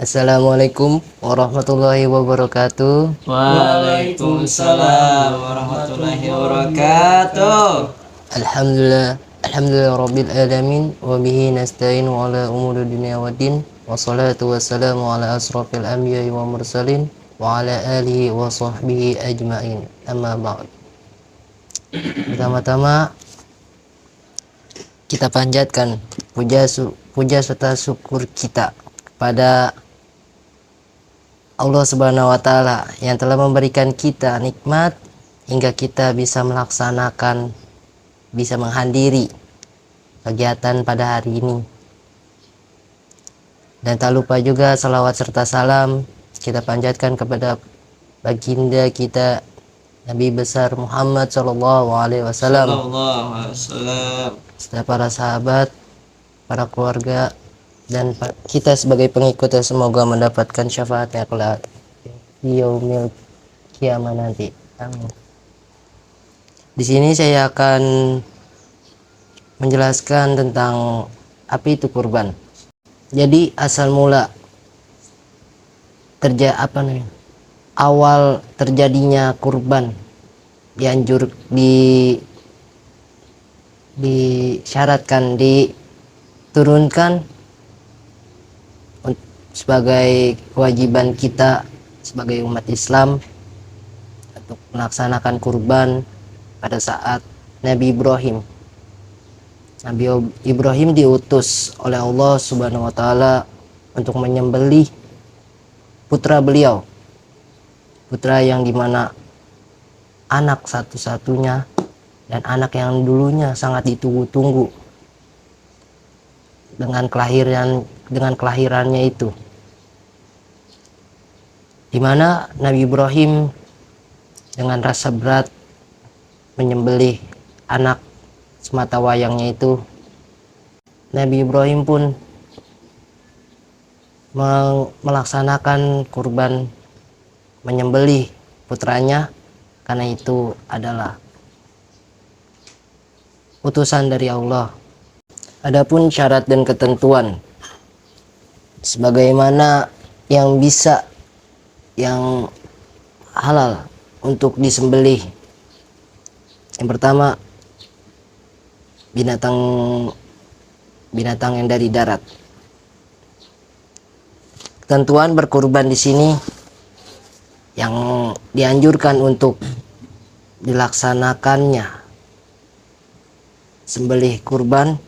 Assalamualaikum warahmatullahi wabarakatuh. Waalaikumsalam warahmatullahi wabarakatuh. Alhamdulillah rabbil alamin wa bihi nasta'inu ala umuri dunya waddin wassalatu wassalamu ala asrafil anbiya'i wa mursalin wa ala alihi wa sahbihi ajma'in. Amma ba'd. Pertama-tama kita panjatkan puja serta syukur kita kepada Allah Subhanahu wa Ta'ala yang telah memberikan kita nikmat hingga kita bisa menghadiri kegiatan pada hari ini. Dan tak lupa juga salawat serta salam kita panjatkan kepada baginda kita Nabi besar Muhammad Sallallahu Alaihi Wasallam, serta para sahabat, para keluarga, dan kita sebagai pengikutnya semoga mendapatkan syafaatnya kelak di yaumil kiamah nanti. Amin. Di sini saya akan menjelaskan tentang apa itu kurban. Jadi asal mula awal terjadinya kurban disyaratkan diturunkan sebagai kewajiban kita sebagai umat Islam untuk melaksanakan kurban pada saat Nabi Ibrahim diutus oleh Allah Subhanahu wa Ta'ala untuk menyembelih putra beliau, putra yang dimana anak satu-satunya dan anak yang dulunya sangat ditunggu-tunggu dengan kelahirannya itu, dimana Nabi Ibrahim dengan rasa berat menyembelih anak semata wayangnya itu. Nabi Ibrahim pun melaksanakan kurban menyembelih putranya karena itu adalah utusan dari Allah. Adapun syarat dan ketentuan sebagaimana yang halal untuk disembelih. Yang pertama, binatang yang dari darat. Ketentuan berkurban di sini yang dianjurkan untuk dilaksanakannya sembelih kurban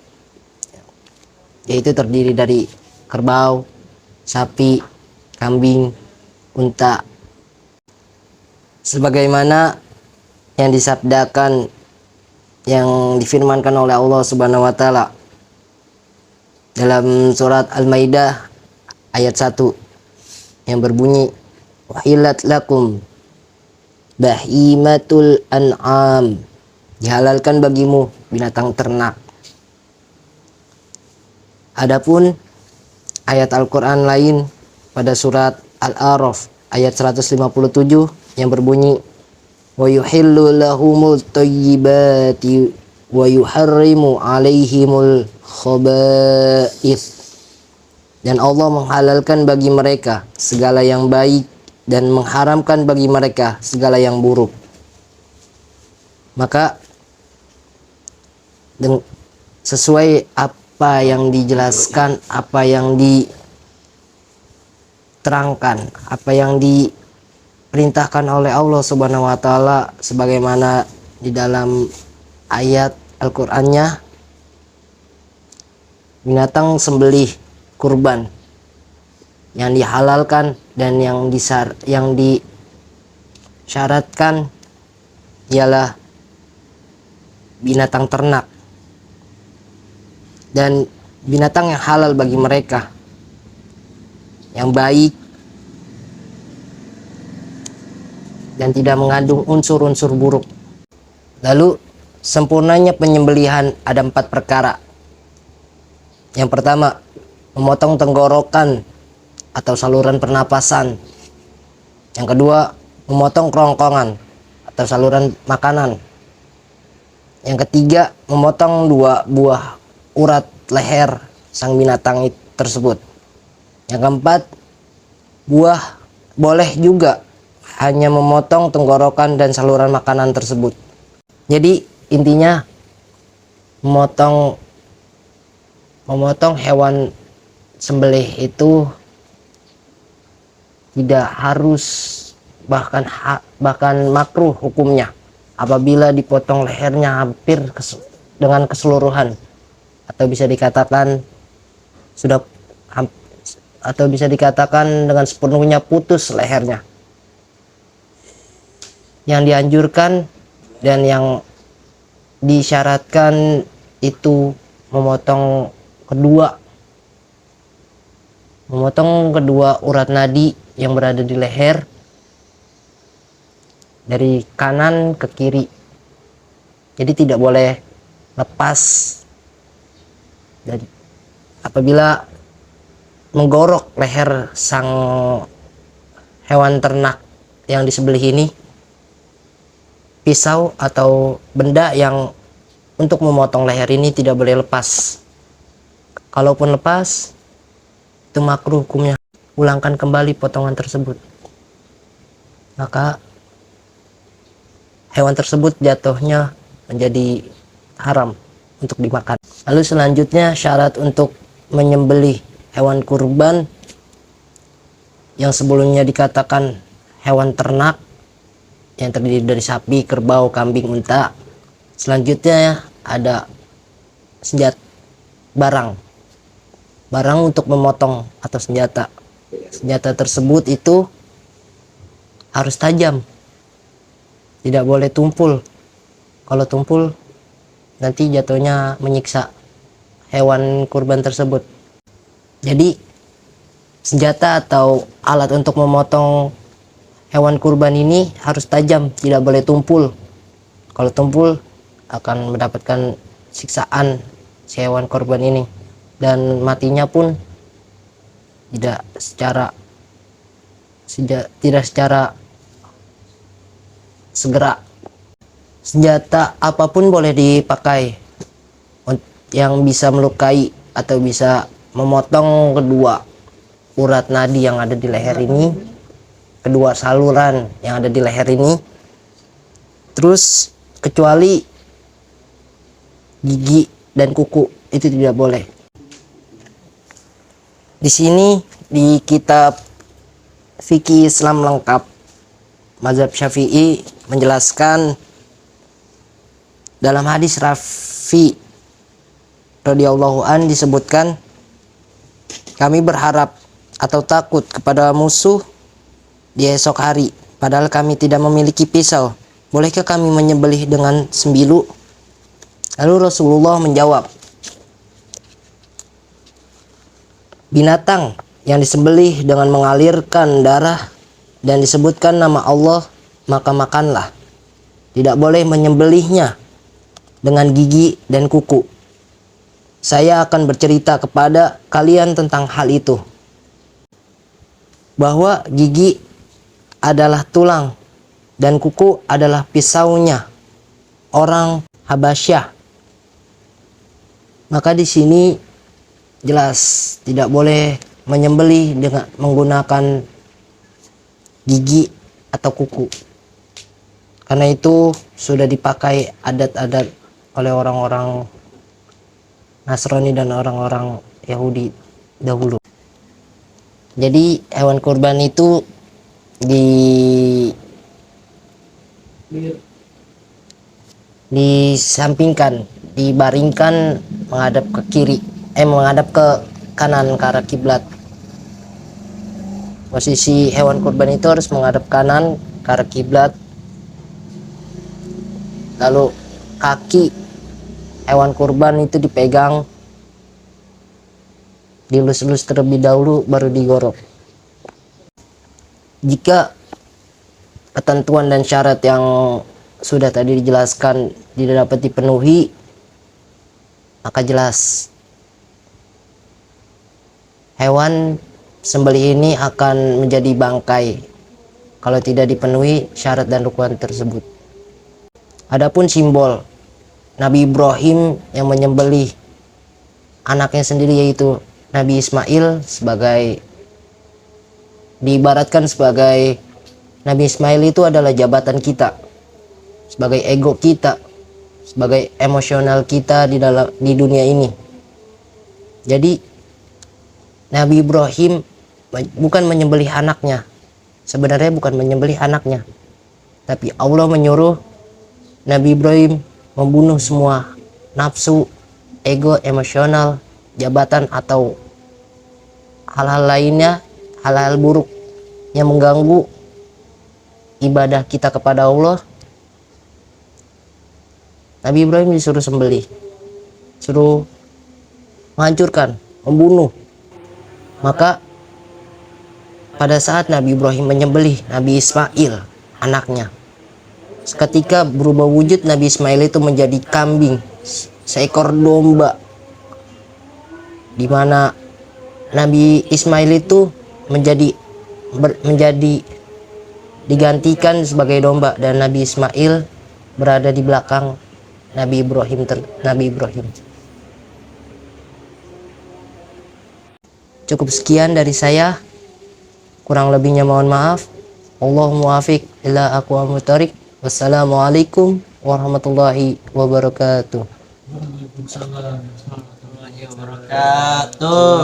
yaitu terdiri dari kerbau, sapi, kambing, unta. Sebagaimana yang disabdakan, yang difirmankan oleh Allah Subhanahu wa Ta'ala dalam surat Al-Maidah ayat 1 yang berbunyi, "Uhillat lakum bahimatul an'am." Dihalalkan bagimu binatang ternak. Adapun ayat Al-Qur'an lain pada surat Al-A'raf ayat 157 yang berbunyi, "Wa yuhillu lahumul thayyibati wa yuharrimu 'alaihimul khaba'ith." Dan Allah menghalalkan bagi mereka segala yang baik dan mengharamkan bagi mereka segala yang buruk. Maka sesuai apa yang dijelaskan, apa yang diterangkan, apa yang diperintahkan oleh Allah Subhanahu wa Ta'ala sebagaimana di dalam ayat Al-Qur'annya, binatang sembelih kurban yang dihalalkan dan yang disyaratkan ialah binatang ternak dan binatang yang halal bagi mereka, yang baik dan tidak mengandung unsur-unsur buruk. Lalu sempurnanya penyembelihan ada 4 perkara. Yang pertama, memotong tenggorokan atau saluran pernapasan. Yang kedua, memotong kerongkongan atau saluran makanan. Yang ketiga, memotong 2 buah urat leher sang binatang tersebut. Yang keempat, buah, boleh juga hanya memotong tenggorokan dan saluran makanan tersebut. Jadi intinya memotong hewan sembelih itu tidak harus, bahkan makruh hukumnya apabila dipotong lehernya hampir dengan keseluruhan, atau bisa dikatakan sudah atau bisa dikatakan dengan sepenuhnya putus lehernya. Yang dianjurkan dan yang disyaratkan itu memotong kedua urat nadi yang berada di leher dari kanan ke kiri. Jadi tidak boleh lepas. Dan apabila menggorok leher sang hewan ternak yang disembelih ini, pisau atau benda yang untuk memotong leher ini tidak boleh lepas. Kalaupun lepas, itu makruh hukumnya. Ulangkan kembali potongan tersebut, maka hewan tersebut jatuhnya menjadi haram untuk dimakan. Lalu selanjutnya syarat untuk menyembelih hewan kurban yang sebelumnya dikatakan hewan ternak yang terdiri dari sapi, kerbau, kambing, unta. Selanjutnya ada barang untuk memotong atau senjata. Senjata tersebut itu harus tajam, tidak boleh tumpul. Kalau tumpul nanti jatuhnya menyiksa hewan kurban tersebut. Jadi senjata atau alat untuk memotong hewan kurban ini harus tajam, tidak boleh tumpul. Kalau tumpul akan mendapatkan siksaan si hewan kurban ini, dan matinya pun tidak secara segera. Senjata apapun boleh dipakai yang bisa melukai atau bisa memotong kedua urat nadi yang ada di leher ini, kedua saluran yang ada di leher ini. Terus kecuali gigi dan kuku, itu tidak boleh. Di sini di kitab Fikih Islam Lengkap Mazhab Syafi'i menjelaskan dalam hadis Rafi radhiyallahu an disebutkan, kami berharap atau takut kepada musuh di esok hari, padahal kami tidak memiliki pisau. Bolehkah kami menyembelih dengan sembilu? Lalu Rasulullah menjawab, binatang yang disembelih dengan mengalirkan darah dan disebutkan nama Allah, maka makanlah. Tidak boleh menyembelihnya dengan gigi dan kuku. Saya akan bercerita kepada kalian tentang hal itu, bahwa gigi adalah tulang dan kuku adalah pisaunya orang Habasyah. Maka di sini jelas tidak boleh menyembelih dengan menggunakan gigi atau kuku, karena itu sudah dipakai adat-adat oleh orang-orang Nasrani dan orang-orang Yahudi dahulu. Jadi hewan kurban itu disampingkan, dibaringkan menghadap ke kiri, menghadap ke kanan ke arah kiblat. Posisi hewan kurban itu harus menghadap kanan ke arah kiblat. Lalu kaki hewan kurban itu dipegang, dilus-lus terlebih dahulu baru digorok. Jika ketentuan dan syarat yang sudah tadi dijelaskan tidak dapat dipenuhi, maka jelas hewan sembelih ini akan menjadi bangkai kalau tidak dipenuhi syarat dan rukun tersebut. Adapun simbol Nabi Ibrahim yang menyembelih anaknya sendiri, yaitu Nabi Ismail, sebagai diibaratkan sebagai Nabi Ismail itu adalah jabatan kita, sebagai ego kita, sebagai emosional kita di dunia ini. Jadi Nabi Ibrahim bukan menyembelih anaknya. Sebenarnya bukan menyembelih anaknya, tapi Allah menyuruh Nabi Ibrahim membunuh semua nafsu, ego, emosional, jabatan, atau hal-hal lainnya, hal-hal buruk yang mengganggu ibadah kita kepada Allah. Nabi Ibrahim disuruh sembelih, suruh menghancurkan, membunuh. Maka pada saat Nabi Ibrahim menyembelih Nabi Ismail, anaknya, seketika berubah wujud Nabi Ismail itu menjadi kambing, seekor domba, di mana Nabi Ismail itu menjadi digantikan sebagai domba, dan Nabi Ismail berada di belakang Nabi Ibrahim. Cukup sekian dari saya, kurang lebihnya mohon maaf. Allahumma muwafiq ila aqwamit thoriq. Wassalamualaikum warahmatullahi wabarakatuh. Waalaikumsalam warahmatullahi wabarakatuh.